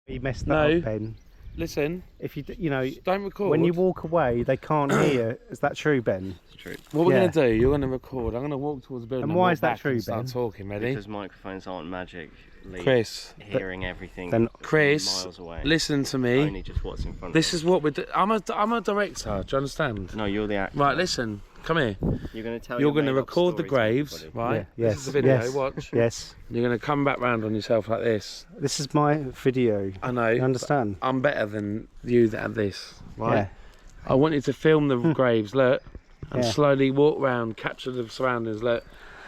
You messed that up, Ben. Listen. If you know, don't record. When you walk away, they can't hear. Is that true, Ben? It's true. What we're going to do, you're going to record. I'm going to walk towards the building. And why is that true, Ben? Start talking, ready? Because microphones aren't magically hearing everything then, Chris, miles away. Listen to me. Only just what's in front this of is what we're doing. I'm a director, do you understand? No, you're the actor. Right, listen. Come here. You're going to tell. You're going to record the graves, right? Yeah, yes. This is the video. Yes. Watch. Yes. You're going to come back round on yourself like this. This is my video. I know. You understand? I'm better than you that have this, right? Yeah. I want you to film the graves, look, and slowly walk round, capture the surroundings, look.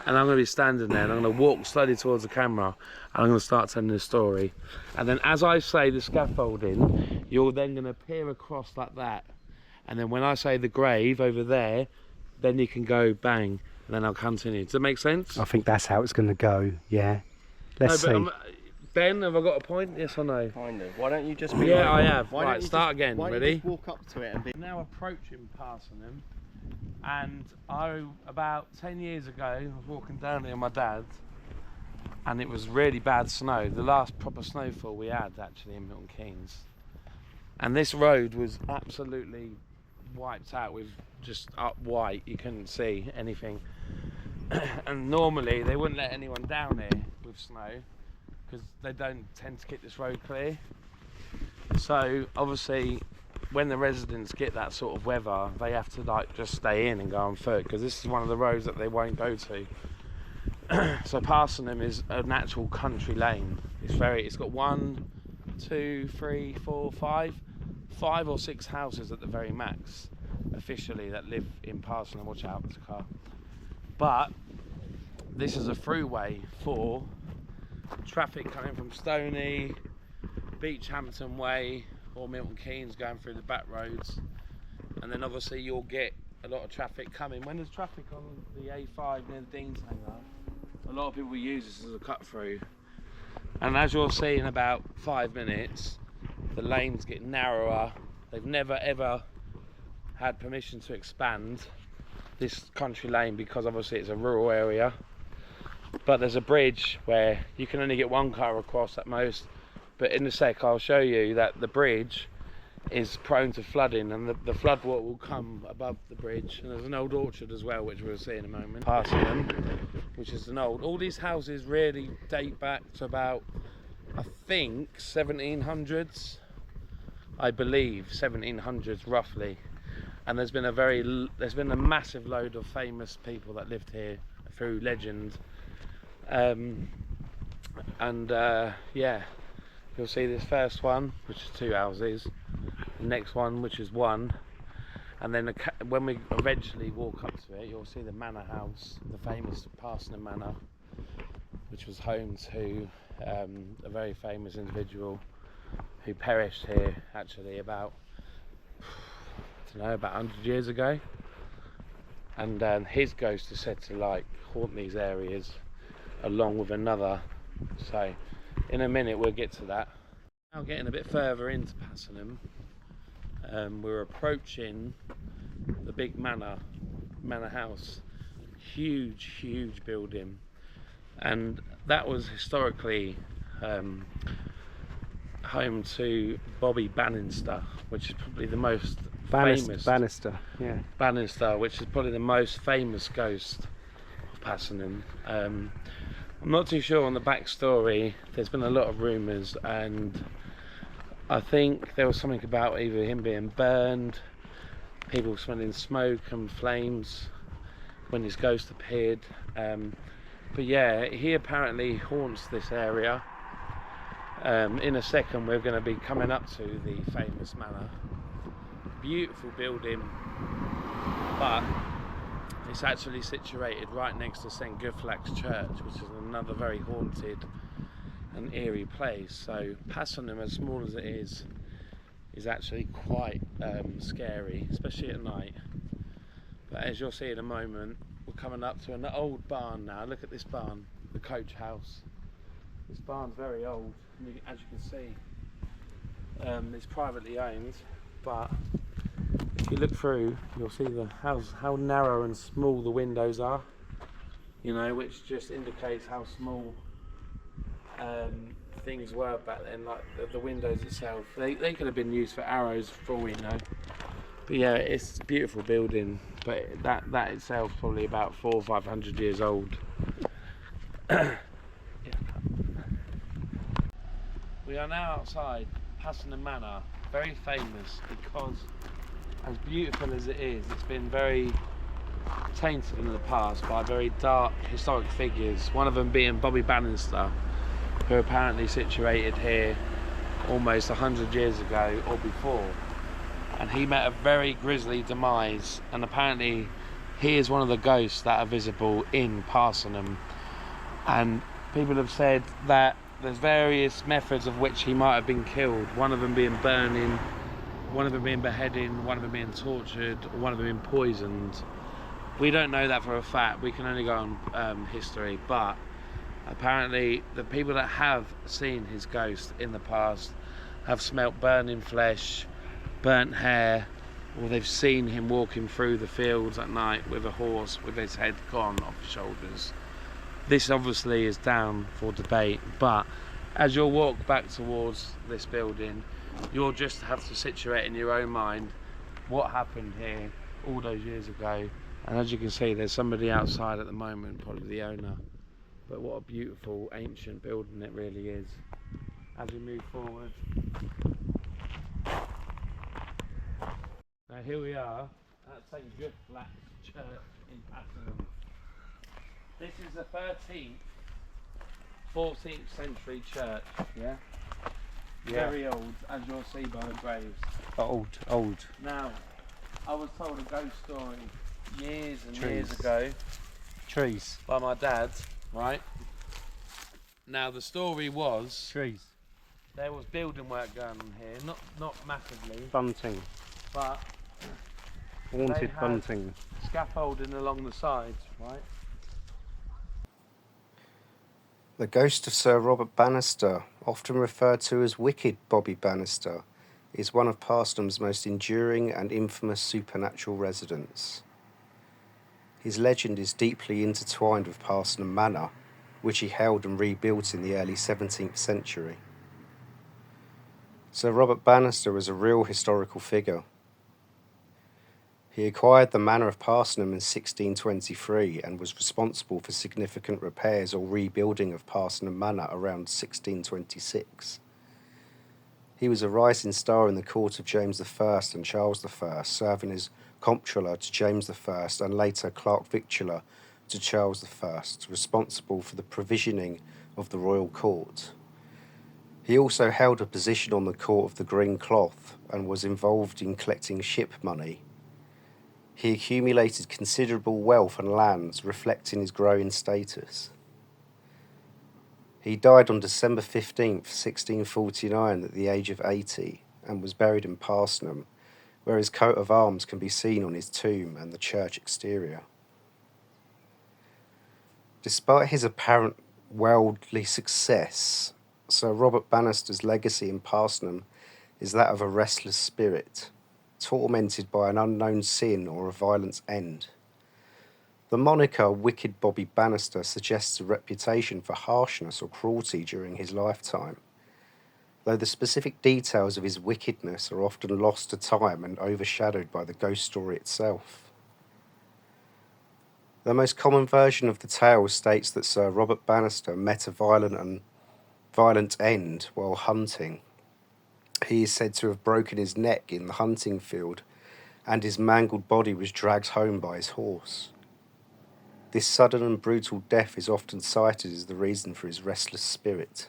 And I'm going to be standing there, and I'm going to walk slowly towards the camera, and I'm going to start telling the story. And then as I say the scaffolding, you're then going to peer across like that. And then when I say the grave over there, then you can go bang, and then I'll continue. Does that make sense? I think that's how it's going to go, yeah. Let's see. Ben, have I got a point? Yes or no? Kind of. Why don't you just be Yeah, like, I have. Why right, start again. Why Ready? Don't you just walk up to it and be... Now approaching Parsonham, and about 10 years ago, I was walking down here with my dad, and it was really bad snow. The last proper snowfall we had actually in Milton Keynes. And this road was absolutely wiped out with just up white, you couldn't see anything. And normally they wouldn't let anyone down here with snow because they don't tend to keep this road clear. So obviously when the residents get that sort of weather, they have to like just stay in and go on foot because this is one of the roads that they won't go to. So Parsonham is a natural country lane. It's got 1, 2, 3, 4, 5 or 6 houses at the very max officially that live in Parsonham. Watch out, there's a car. But this is a throughway for traffic coming from Stoney, Beachhampton Way or Milton Keynes going through the back roads. And then obviously you'll get a lot of traffic coming. When there's traffic on the A5 near the Dean's Hangar, a lot of people use this as a cut through. And as you'll see in about 5 minutes, the lanes get narrower. They've never ever had permission to expand this country lane because obviously it's a rural area. But there's a bridge where you can only get 1 car across at most. But in a sec I'll show you that the bridge is prone to flooding, and the flood water will come above the bridge. And there's an old orchard as well, which we'll see in a moment. Parsonham, which is an old. All these houses really date back to about, I think, 1700s. I believe 1700s roughly. And there's been a massive load of famous people that lived here through legend. Yeah, you'll see this first one, which is 2 houses. The next one, which is 1, and then when we eventually walk up to it, you'll see the manor house, the famous Parsonham Manor, which was home to a very famous individual who perished here actually about, I don't know, about 100 years ago. And his ghost is said to like haunt these areas along with another. So in a minute we'll get to that. Now getting a bit further into Parsonham, we're approaching the big manor house. Huge building, and that was historically home to Bobby Banister, which is probably the most famous Banister, yeah. Banister, which is probably the most famous ghost of Parsonham. I'm not too sure on the backstory. There's been a lot of rumours, and I think there was something about either him being burned, people smelling smoke and flames when his ghost appeared. But yeah, he apparently haunts this area. In a second we're going to be coming up to the famous manor. Beautiful building, but it's actually situated right next to St Guthlac's Church, which is another very haunted and eerie place. So Parsonham, as small as it is actually quite scary, especially at night. But as you'll see in a moment, we're coming up to an old barn now. Look at this barn, the coach house. This barn's very old, as you can see. It's privately owned, but if you look through, you'll see how narrow and small the windows are, you know, which just indicates how small things were back then, like the windows itself. They could have been used for arrows for all we know. But yeah, it's a beautiful building, but that itself probably about 400 or 500 years old. Yeah. We are now outside Pakenham Manor, very famous because, as beautiful as it is, it's been very tainted in the past by very dark historic figures, one of them being Bobby Banister, who apparently situated here almost 100 years ago or before, and he met a very grisly demise, and apparently he is one of the ghosts that are visible in Pakenham. And people have said that there's various methods of which he might have been killed, one of them being burning, one of them being beheading, one of them being tortured, or one of them being poisoned. We don't know that for a fact, we can only go on history, but apparently the people that have seen his ghost in the past have smelt burning flesh, burnt hair, or they've seen him walking through the fields at night with a horse with his head gone off his shoulders. This obviously is down for debate, but as you'll walk back towards this building, you'll just have to situate in your own mind what happened here all those years ago. And as you can see, there's somebody outside at the moment, probably the owner. But what a beautiful ancient building it really is. As we move forward. Now here we are at St. Godfrey Church in Pakenham. This is the 13th, 14th century church, yeah? Very old, as you'll see by the graves. Old. Now, I was told a ghost story years and years ago. Trees. By my dad, right? Now the story was... Trees. There was building work going on here, not massively. Bunting. But... Haunted bunting. Scaffolding along the sides, right? The ghost of Sir Robert Banister, often referred to as Wicked Bobby Banister, is one of Pakenham's most enduring and infamous supernatural residents. His legend is deeply intertwined with Pakenham Manor, which he held and rebuilt in the early 17th century. Sir Robert Banister was a real historical figure. He acquired the manor of Pakenham in 1623 and was responsible for significant repairs or rebuilding of Pakenham Manor around 1626. He was a rising star in the court of James I and Charles I, serving as comptroller to James I and later clerk victualler to Charles I, responsible for the provisioning of the royal court. He also held a position on the court of the Green Cloth and was involved in collecting ship money. He accumulated considerable wealth and lands, reflecting his growing status. He died on December 15th, 1649 at the age of 80 and was buried in Pakenham, where his coat of arms can be seen on his tomb and the church exterior. Despite his apparent worldly success, Sir Robert Banister's legacy in Pakenham is that of a restless spirit, tormented by an unknown sin or a violent end. The moniker Wicked Bobby Banister suggests a reputation for harshness or cruelty during his lifetime, though the specific details of his wickedness are often lost to time and overshadowed by the ghost story itself. The most common version of the tale states that Sir Robert Banister met a violent end while hunting. He is said to have broken his neck in the hunting field, and his mangled body was dragged home by his horse. This sudden and brutal death is often cited as the reason for his restless spirit.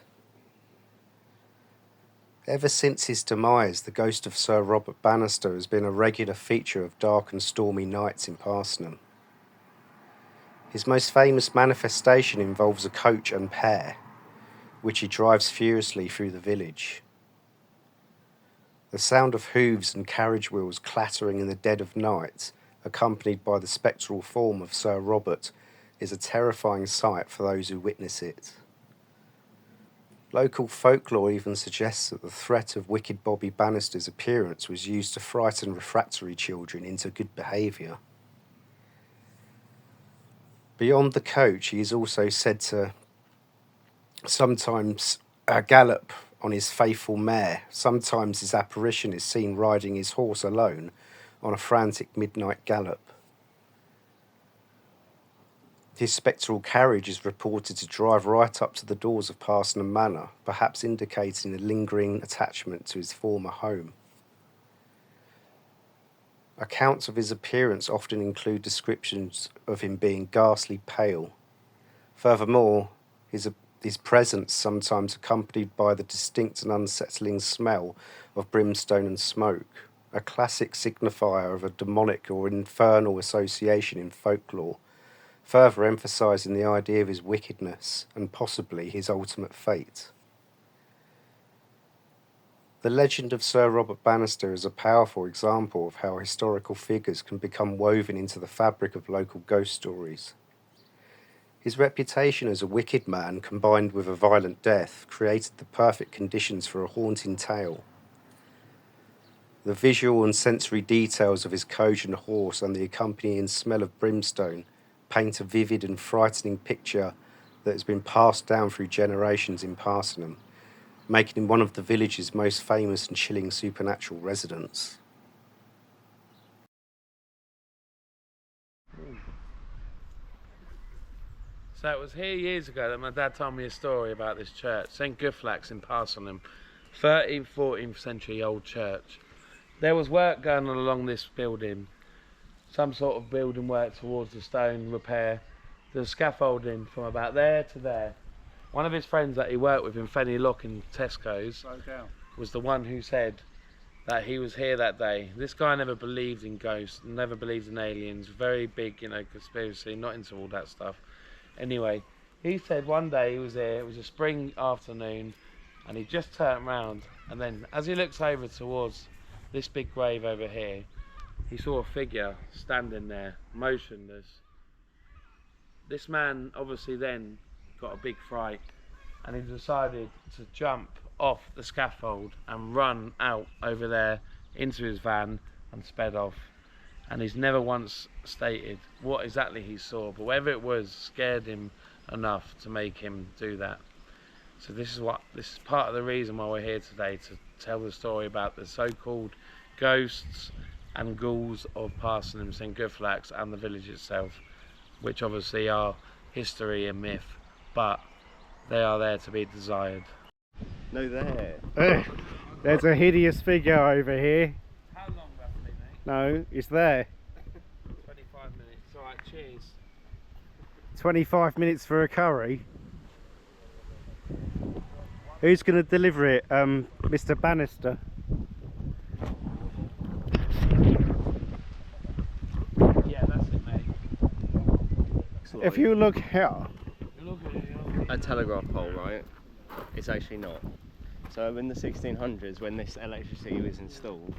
Ever since his demise, the ghost of Sir Robert Banister has been a regular feature of dark and stormy nights in Pakenham. His most famous manifestation involves a coach and pair, which he drives furiously through the village. The sound of hooves and carriage wheels clattering in the dead of night, accompanied by the spectral form of Sir Robert, is a terrifying sight for those who witness it. Local folklore even suggests that the threat of Wicked Bobby Banister's appearance was used to frighten refractory children into good behaviour. Beyond the coach, he is also said to sometimes gallop on his faithful mare. Sometimes his apparition is seen riding his horse alone on a frantic midnight gallop. His spectral carriage is reported to drive right up to the doors of Parsonham Manor, perhaps indicating a lingering attachment to his former home. Accounts of his appearance often include descriptions of him being ghastly pale. Furthermore, his presence sometimes accompanied by the distinct and unsettling smell of brimstone and smoke, a classic signifier of a demonic or infernal association in folklore, further emphasising the idea of his wickedness and possibly his ultimate fate. The legend of Sir Robert Banister is a powerful example of how historical figures can become woven into the fabric of local ghost stories. His reputation as a wicked man combined with a violent death created the perfect conditions for a haunting tale. The visual and sensory details of his cogent horse and the accompanying smell of brimstone paint a vivid and frightening picture that has been passed down through generations in Parsonham, making him one of the village's most famous and chilling supernatural residents. So it was here years ago that my dad told me a story about this church, St Godfrey in Parsonham, 13th, 14th century old church. There was work going on along this building, some sort of building work towards the stone repair. The scaffolding from about there to there. One of his friends that he worked with in Fenny Lock in Tesco's was the one who said that he was here that day. This guy never believed in ghosts, never believed in aliens, very big, conspiracy, not into all that stuff. Anyway, he said one day he was there, it was a spring afternoon, and he just turned around, and then as he looks over towards this big grave over here, he saw a figure standing there, motionless. This man obviously then got a big fright, and he decided to jump off the scaffold and run out over there into his van and sped off. And he's never once stated what exactly he saw, but whatever it was scared him enough to make him do that. So this is part of the reason why we're here today, to tell the story about the so-called ghosts and ghouls of Parsonham, St Godfrey and the village itself, which obviously are history and myth, but they are there to be desired. No, there. There's a hideous figure over here. How long roughly, mate? No, it's there. 25 minutes. Alright, cheers. 25 minutes for a curry. Who's going to deliver it? Mr. Banister. Yeah, that's it, mate. If you look here. A telegraph pole, right? It's actually not. So in the 1600s, when this electricity was installed,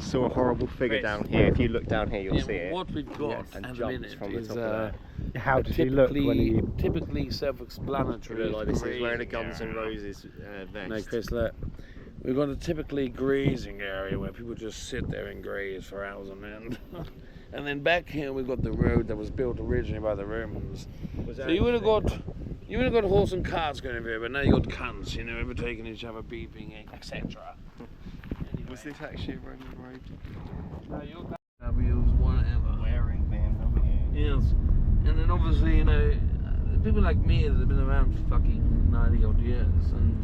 saw a horrible figure down here. If you look down here, you'll see it. What we've got and at the jumps minute from the is top of there. How did he look when he... typically self-explanatory. Like this is wearing a Guns N' Roses vest. No, Chris, look. We've got a typically grazing area where people just sit there and graze for hours on end. And then back here we've got the road that was built originally by the Romans. So you would have got horse and carts going over here, but now you got cunts, overtaking each other, beeping, etc. Anyway. Was this actually a Roman road? No, your W's, whatever. Wearing BMW. Yes. And then obviously, people like me that have been around for fucking 90 odd years, and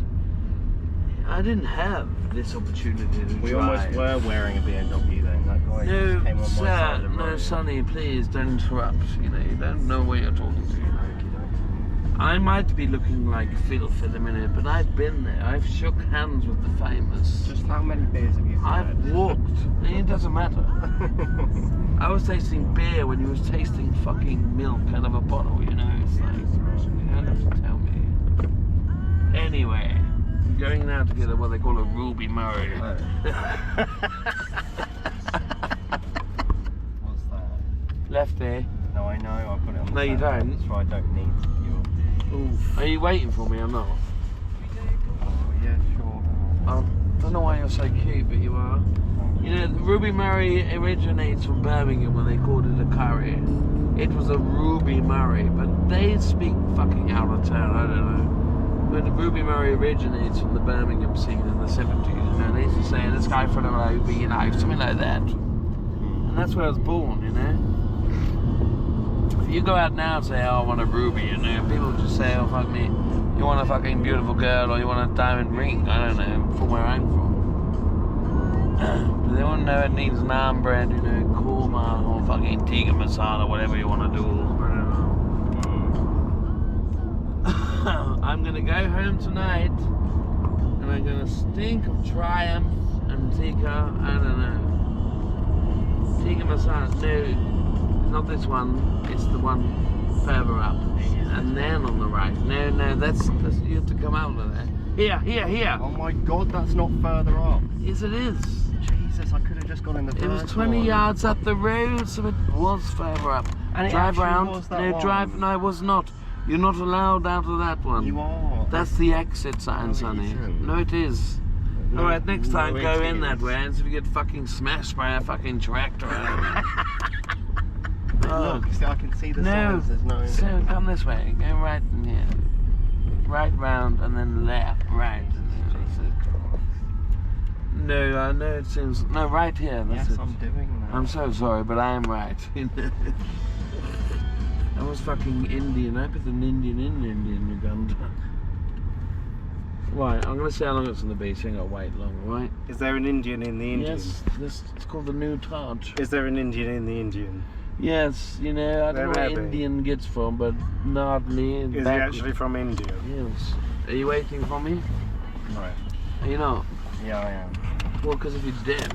I didn't have this opportunity to We drive. almost were wearing a BMW then. That guy just came on my side of the road. No, Sonny, please don't interrupt. You don't know what you're talking to. I might be looking like filth in a minute, but I've been there. I've shook hands with the famous. Just how many beers have you had? I've walked. It doesn't matter. I was tasting beer when you was tasting fucking milk out of a bottle, It's like, you don't have to tell me. Anyway, I'm going now to get what they call a Ruby Murray. What's that? Left there. No, I know, I've got it on the No, you phone, don't. so I don't need your... Ooh. Are you waiting for me or not? Oh, yeah, sure. don't know why you're so cute, but you are. You know, Ruby Murray originates from Birmingham when they called it a curry. It was a Ruby Murray, but they speak fucking out of turn, I don't know. But Ruby Murray originates from the Birmingham scene in the 70s, you know. They used to say, this guy for the Ruby, you know, something like that. And that's where I was born, you know. If you go out now and say, oh, I want a ruby, you know, people just say, oh, fuck me, you want a fucking beautiful girl or you want a diamond ring, I don't know, from where I'm from. But they won't know it needs naan bread, you know, korma or fucking tikka masala, whatever you want to do. I don't know. I'm going to go home tonight and I'm going to stink of Triumph and tikka, I don't know. Tikka masala, no. Not this one, it's the one further up. And then on the right. No, that's you have to come out of there. Here. Oh my god, that's not further up. Yes, it is. Jesus, I could have just gone in the first It was 20 one. yards up the road, so it was further up. And it drive actually round. was that No, one. drive. No, it was not. You're not allowed out of that one. You are. That's the exit sign, No, it Sonny. isn't. No, it is. No, Alright, next time no, go it in that is. way and see if you get fucking smashed by a fucking tractor. Oh. Look, see, I can see the No, signs. There's no. so come this way, go right in here. Right round and then left, right. No, I know it seems, no, right here, that's Yes, it. I'm doing that. I'm so sorry, but I am right. I was fucking Indian, I put an Indian in Uganda. Right, I'm going to see how long it's on the beach, I ain't got to wait long, right? Is there an Indian in the Indian? Yes, it's called the New Taj. Is there an Indian in the Indian? Yes, you know, I don't know where Maybe. Indian gets from, but Nardley and Is he actually from India? Yes. Are you waiting for me? Right. Are you not? Yeah, I am. Well, because if you didn't,